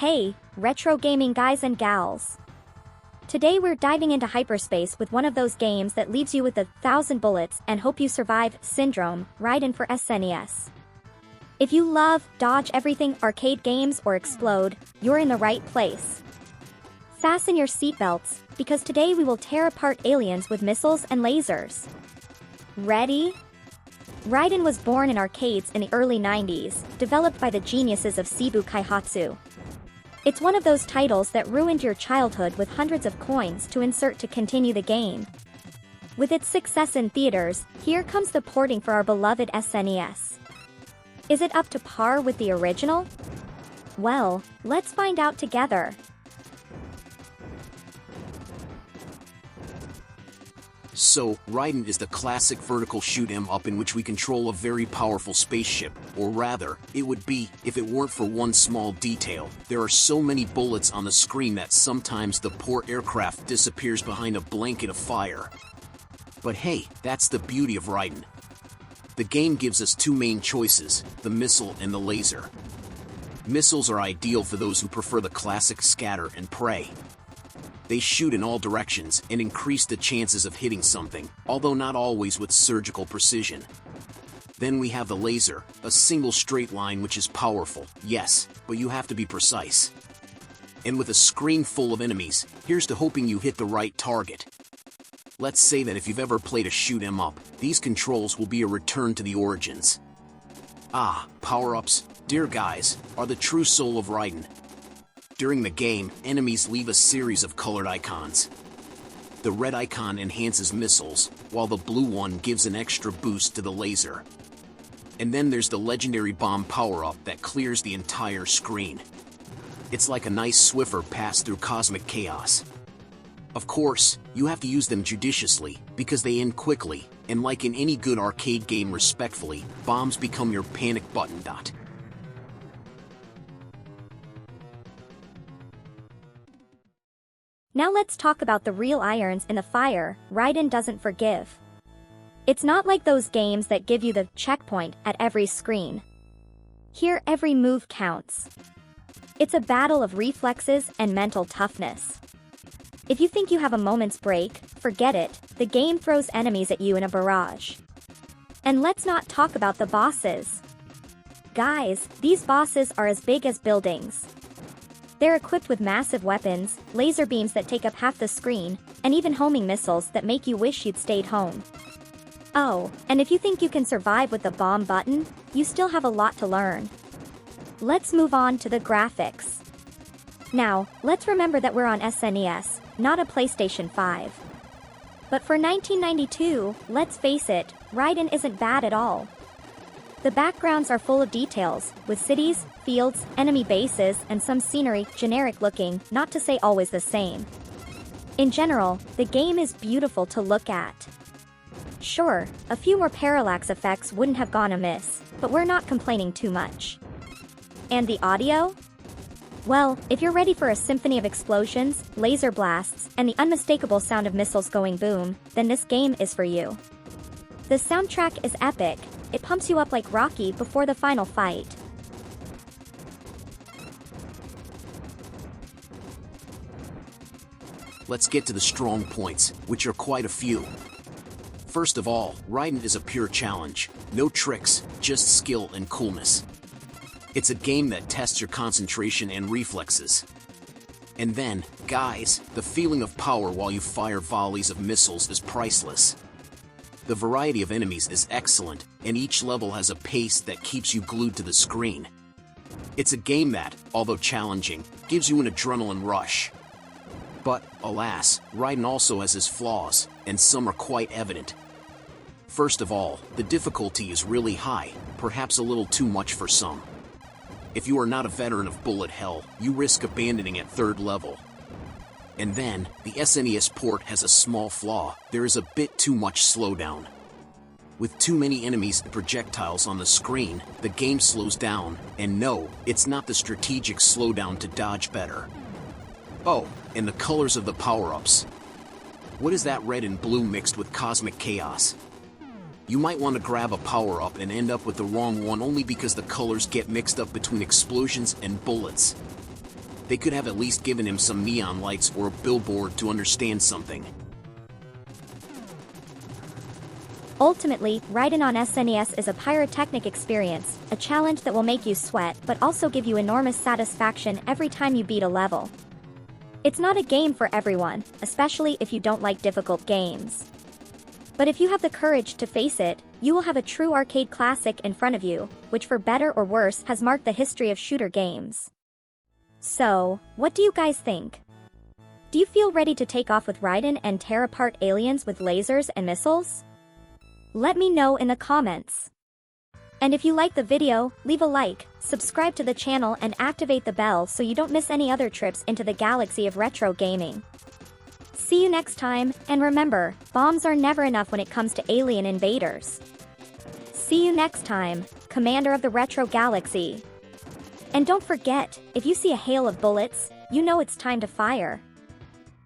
Hey, retro gaming guys and gals. Today we're diving into hyperspace with one of those games that leaves you with 1,000 bullets and hope you survive syndrome, Raiden for SNES. If you love dodge everything arcade games or explode, you're in the right place. Fasten your seatbelts, because today we will tear apart aliens with missiles and lasers. Ready? Raiden was born in arcades in the early 90s, developed by the geniuses of Cebu Kaihatsu. It's one of those titles that ruined your childhood with hundreds of coins to insert to continue the game. With its success in theaters, here comes the porting for our beloved SNES. Is it up to par with the original? Well, let's find out together. So, Raiden is the classic vertical shoot-'em-up in which we control a very powerful spaceship, or rather, it would be, if it weren't for one small detail. There are so many bullets on the screen that sometimes the poor aircraft disappears behind a blanket of fire. But hey, that's the beauty of Raiden. The game gives us two main choices, the missile and the laser. Missiles are ideal for those who prefer the classic scatter and pray. They shoot in all directions and increase the chances of hitting something, although not always with surgical precision. Then we have the laser, a single straight line which is powerful, yes, but you have to be precise. And with a screen full of enemies, here's to hoping you hit the right target. Let's say that if you've ever played a shoot-'em-up, these controls will be a return to the origins. Power-ups, dear guys, are the true soul of Raiden. During the game, enemies leave a series of colored icons. The red icon enhances missiles, while the blue one gives an extra boost to the laser. And then there's the legendary bomb power-up that clears the entire screen. It's like a nice Swiffer pass through cosmic chaos. Of course, you have to use them judiciously, because they end quickly, and like in any good arcade game respectfully, bombs become your panic button. Now let's talk about the real irons in the fire. Raiden doesn't forgive. It's not like those games that give you the checkpoint at every screen. Here every move counts. It's a battle of reflexes and mental toughness. If you think you have a moment's break, forget it, the game throws enemies at you in a barrage. And let's not talk about the bosses. Guys, these bosses are as big as buildings. They're equipped with massive weapons, laser beams that take up half the screen, and even homing missiles that make you wish you'd stayed home. Oh, and if you think you can survive with the bomb button, you still have a lot to learn. Let's move on to the graphics. Now, let's remember that we're on SNES, not a PlayStation 5. But for 1992, let's face it, Raiden isn't bad at all. The backgrounds are full of details, with cities, fields, enemy bases, and some scenery, generic looking, not to say always the same. In general, the game is beautiful to look at. Sure, a few more parallax effects wouldn't have gone amiss, but we're not complaining too much. And the audio? Well, if you're ready for a symphony of explosions, laser blasts, and the unmistakable sound of missiles going boom, then this game is for you. The soundtrack is epic. It pumps you up like Rocky before the final fight. Let's get to the strong points, which are quite a few. First of all, Raiden is a pure challenge. No tricks, just skill and coolness. It's a game that tests your concentration and reflexes. And then, guys, the feeling of power while you fire volleys of missiles is priceless. The variety of enemies is excellent, and each level has a pace that keeps you glued to the screen. It's a game that, although challenging, gives you an adrenaline rush. But, alas, Raiden also has his flaws, and some are quite evident. First of all, the difficulty is really high, perhaps a little too much for some. If you are not a veteran of bullet hell, you risk abandoning at third level. And then, the SNES port has a small flaw. There is a bit too much slowdown. With too many enemies and projectiles on the screen, the game slows down, and no, it's not the strategic slowdown to dodge better. Oh, and the colors of the power-ups. What is that red and blue mixed with cosmic chaos? You might want to grab a power-up and end up with the wrong one only because the colors get mixed up between explosions and bullets. They could have at least given him some neon lights or a billboard to understand something. Ultimately, Raiden on SNES is a pyrotechnic experience, a challenge that will make you sweat but also give you enormous satisfaction every time you beat a level. It's not a game for everyone, especially if you don't like difficult games. But if you have the courage to face it, you will have a true arcade classic in front of you, which for better or worse has marked the history of shooter games. So, what do you guys think? Do you feel ready to take off with Raiden and tear apart aliens with lasers and missiles? Let me know in the comments. And if you like the video, leave a like, subscribe to the channel and activate the bell so you don't miss any other trips into the galaxy of retro gaming. See you next time, and remember, bombs are never enough when it comes to alien invaders. See you next time, Commander of the Retro Galaxy. And don't forget, if you see a hail of bullets, you know it's time to fire.